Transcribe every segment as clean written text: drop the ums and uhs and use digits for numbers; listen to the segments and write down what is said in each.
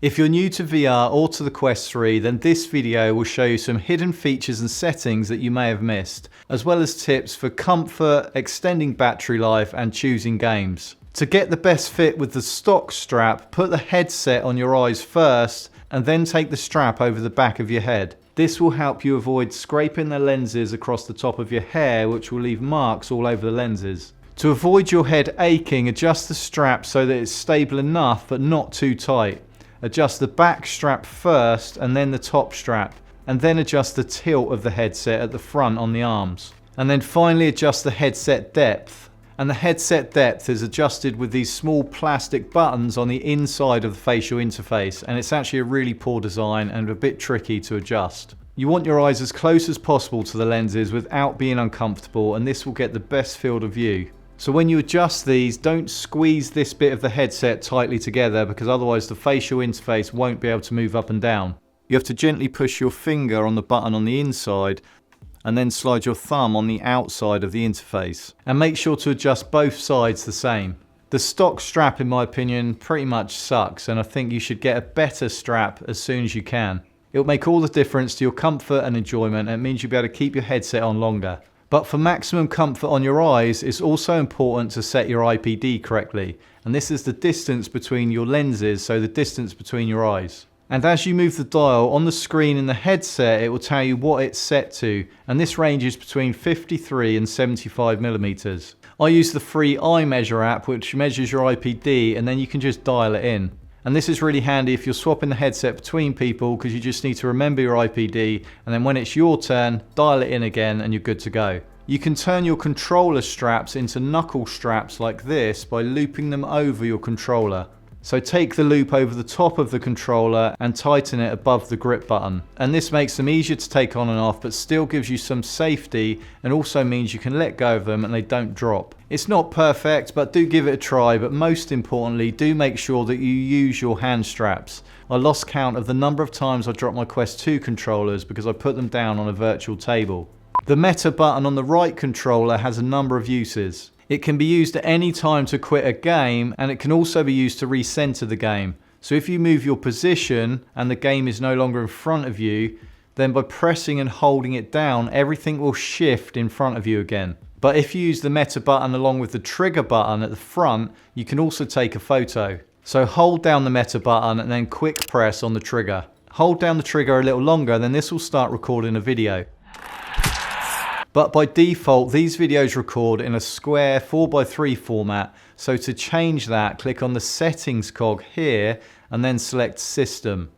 If you're new to VR or to the Quest 3, then this video will show you some hidden features and settings that you may have missed, as well as tips for comfort, extending battery life and choosing games. To get the best fit with the stock strap, put the headset on your eyes first and then take the strap over the back of your head. This will help you avoid scraping the lenses across the top of your hair, which will leave marks all over the lenses. To avoid your head aching, adjust the strap so that it's stable enough but not too tight. Adjust the back strap first and then the top strap, and then adjust the tilt of the headset at the front on the arms. And then finally adjust the headset depth. And the headset depth is adjusted with these small plastic buttons on the inside of the facial interface, and it's actually a really poor design and a bit tricky to adjust. You want your eyes as close as possible to the lenses without being uncomfortable, and this will get the best field of view. So when you adjust these, don't squeeze this bit of the headset tightly together, because otherwise the facial interface won't be able to move up and down. You have to gently push your finger on the button on the inside and then slide your thumb on the outside of the interface. And make sure to adjust both sides the same. The stock strap, in my opinion, pretty much sucks, and I think you should get a better strap as soon as you can. It'll make all the difference to your comfort and enjoyment, and it means you'll be able to keep your headset on longer. But for maximum comfort on your eyes, it's also important to set your IPD correctly. And this is the distance between your lenses, so the distance between your eyes. And as you move the dial on the screen in the headset, it will tell you what it's set to, and this ranges between 53 and 75 millimeters. I use the free eye measure app, which measures your IPD, and then you can just dial it in. And this is really handy if you're swapping the headset between people, because you just need to remember your IPD, and then when it's your turn, dial it in again and you're good to go. You can turn your controller straps into knuckle straps like this by looping them over your controller. So take the loop over the top of the controller and tighten it above the grip button. And this makes them easier to take on and off, but still gives you some safety, and also means you can let go of them and they don't drop. It's not perfect, but do give it a try, but most importantly, do make sure that you use your hand straps. I lost count of the number of times I dropped my Quest 2 controllers because I put them down on a virtual table. The Meta button on the right controller has a number of uses. It can be used at any time to quit a game, and it can also be used to recenter the game. So if you move your position and the game is no longer in front of you, then by pressing and holding it down, everything will shift in front of you again. But if you use the Meta button along with the trigger button at the front, you can also take a photo. So hold down the Meta button and then quick press on the trigger. Hold down the trigger a little longer, then this will start recording a video. But by default, these videos record in a square 4:3 format, so to change that, click on the settings cog here and then select system.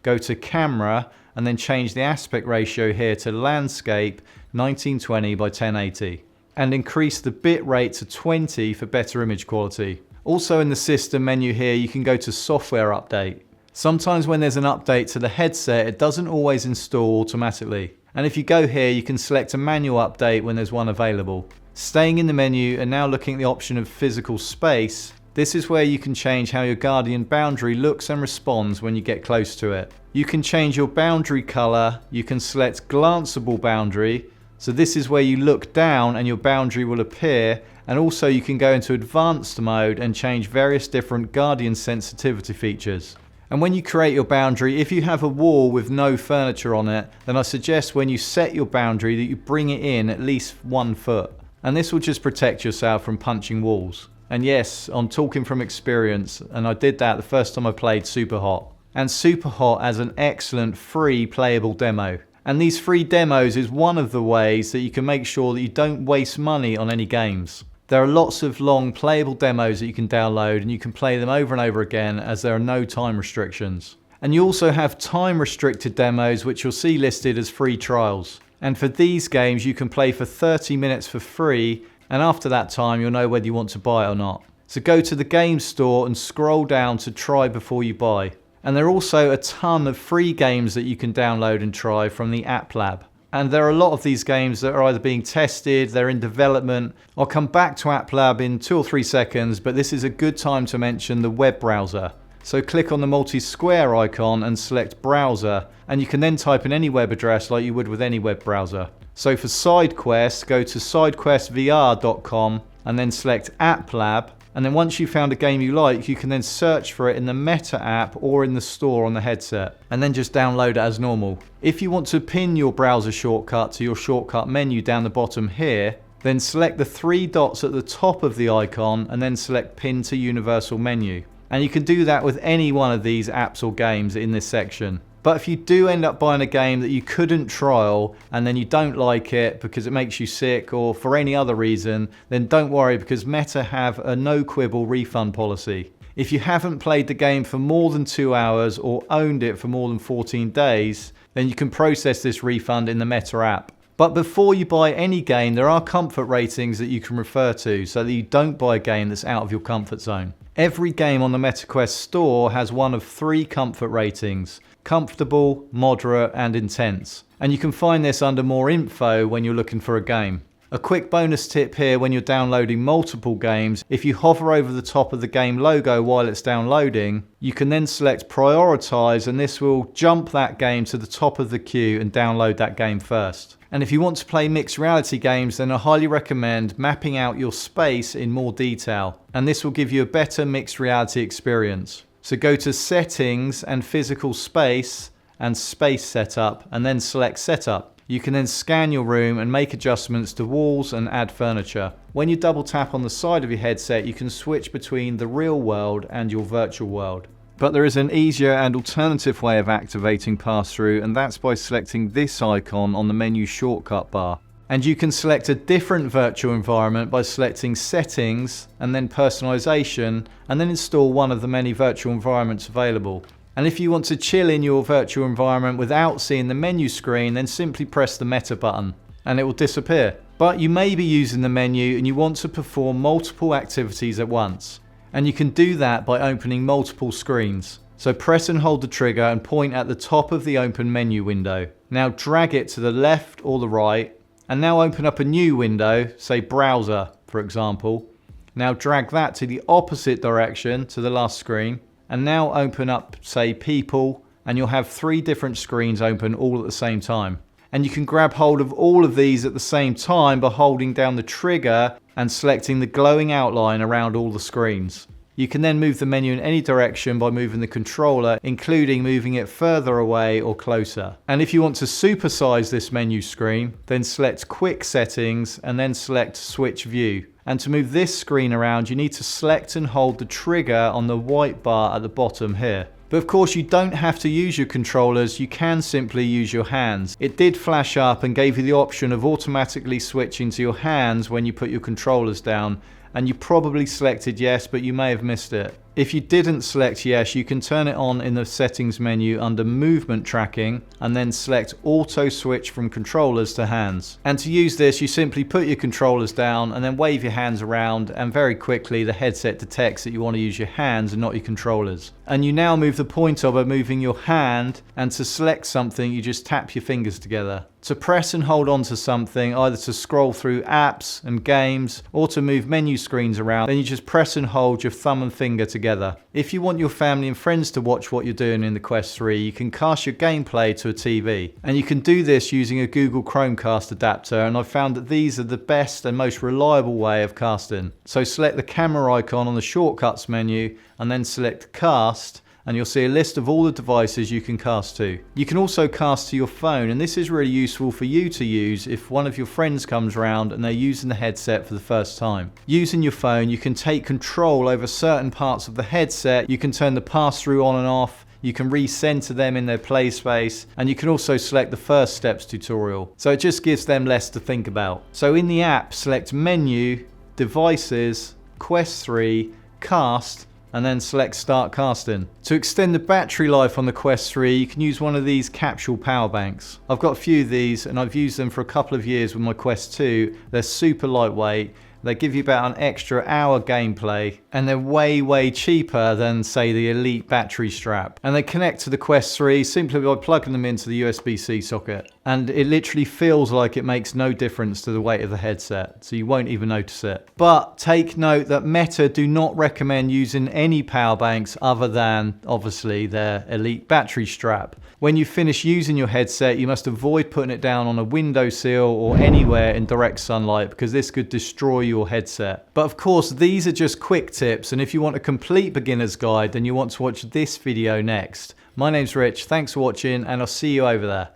Go to camera and then change the aspect ratio here to landscape 1920 by 1080 and increase the bit rate to 20 for better image quality. Also in the system menu here, you can go to software update. Sometimes when there's an update to the headset, it doesn't always install automatically. And if you go here, you can select a manual update when there's one available. Staying in the menu and now looking at the option of physical space, this is where you can change how your Guardian boundary looks and responds when you get close to it. You can change your boundary color, you can select glanceable boundary, so this is where you look down and your boundary will appear, and also you can go into advanced mode and change various different Guardian sensitivity features. And when you create your boundary, if you have a wall with no furniture on it, then I suggest when you set your boundary that you bring it in at least 1 foot. And this will just protect yourself from punching walls. And yes, I'm talking from experience, and I did that the first time I played Superhot. And Superhot has an excellent free playable demo. And these free demos is one of the ways that you can make sure that you don't waste money on any games. There are lots of long playable demos that you can download, and you can play them over and over again as there are no time restrictions. And you also have time restricted demos which you'll see listed as free trials. And for these games you can play for 30 minutes for free, and after that time you'll know whether you want to buy it or not. So go to the game store and scroll down to try before you buy. And there are also a ton of free games that you can download and try from the App Lab. And there are a lot of these games that are either being tested, they're in development. I'll come back to App Lab in 2 or 3 seconds, but this is a good time to mention the web browser. So click on the multi-square icon and select browser, and you can then type in any web address like you would with any web browser. So for SideQuest, go to sidequestvr.com and then select App Lab, And then once you've found a game you like, you can then search for it in the Meta app or in the store on the headset, and then just download it as normal. If you want to pin your browser shortcut to your shortcut menu down the bottom here, then select the 3 dots at the top of the icon and then select Pin to Universal Menu. And you can do that with any one of these apps or games in this section. But if you do end up buying a game that you couldn't trial and then you don't like it because it makes you sick or for any other reason, then don't worry, because Meta have a no quibble refund policy. If you haven't played the game for more than 2 hours or owned it for more than 14 days, then you can process this refund in the Meta app. But before you buy any game, there are comfort ratings that you can refer to so that you don't buy a game that's out of your comfort zone. Every game on the MetaQuest store has one of 3 comfort ratings: comfortable, moderate, and intense. And you can find this under more info when you're looking for a game. A quick bonus tip here: when you're downloading multiple games, if you hover over the top of the game logo while it's downloading, you can then select prioritize, and this will jump that game to the top of the queue and download that game first. And if you want to play mixed reality games, then I highly recommend mapping out your space in more detail, and this will give you a better mixed reality experience. So go to Settings and Physical Space and Space Setup, and then select Setup. You can then scan your room and make adjustments to walls and add furniture. When you double tap on the side of your headset, you can switch between the real world and your virtual world. But there is an easier and alternative way of activating Passthrough, and that's by selecting this icon on the menu shortcut bar. And you can select a different virtual environment by selecting Settings and then Personalization, and then install one of the many virtual environments available. And if you want to chill in your virtual environment without seeing the menu screen, then simply press the Meta button and it will disappear. But you may be using the menu and you want to perform multiple activities at once. And you can do that by opening multiple screens. So press and hold the trigger and point at the top of the open menu window. Now drag it to the left or the right, and now open up a new window, say Browser for example. Now drag that to the opposite direction to the last screen, and now open up, say, People, and you'll have 3 different screens open all at the same time. And you can grab hold of all of these at the same time by holding down the trigger and selecting the glowing outline around all the screens. You can then move the menu in any direction by moving the controller, including moving it further away or closer. And if you want to supersize this menu screen, then select Quick Settings and then select Switch View. And to move this screen around, you need to select and hold the trigger on the white bar at the bottom here. But of course you don't have to use your controllers, you can simply use your hands. It did flash up and gave you the option of automatically switching to your hands when you put your controllers down, and you probably selected yes, but you may have missed it. If you didn't select yes, you can turn it on in the settings menu under movement tracking and then select auto switch from controllers to hands. And to use this, you simply put your controllers down and then wave your hands around, and very quickly the headset detects that you want to use your hands and not your controllers. And you now move the pointer by moving your hand, and to select something you just tap your fingers together. To press and hold on to something, either to scroll through apps and games or to move menu screens around, then you just press and hold your thumb and finger together. If you want your family and friends to watch what you're doing in the Quest 3, you can cast your gameplay to a TV. And you can do this using a Google Chromecast adapter, and I've found that these are the best and most reliable way of casting. So select the camera icon on the shortcuts menu and then select Cast, and you'll see a list of all the devices you can cast to. You can also cast to your phone, and this is really useful for you to use if one of your friends comes around and they're using the headset for the first time. Using your phone, you can take control over certain parts of the headset, you can turn the pass-through on and off, you can recenter them in their play space, and you can also select the first steps tutorial. So it just gives them less to think about. So in the app, select Menu, Devices, Quest 3, Cast, and then select Start Casting. To extend the battery life on the Quest 3, you can use one of these capsule power banks. I've got a few of these and I've used them for a couple of years with my Quest 2. They're super lightweight. They give you about an extra hour gameplay, and they're way cheaper than, say, the Elite battery strap. And they connect to the Quest 3 simply by plugging them into the USB-C socket. And it literally feels like it makes no difference to the weight of the headset, so you won't even notice it. But take note that Meta do not recommend using any power banks other than, obviously, their Elite battery strap. When you finish using your headset, you must avoid putting it down on a windowsill or anywhere in direct sunlight because this could destroy your headset. But of course, these are just quick tips, and if you want a complete beginner's guide, then you want to watch this video next. My name's Rich, thanks for watching, and I'll see you over there.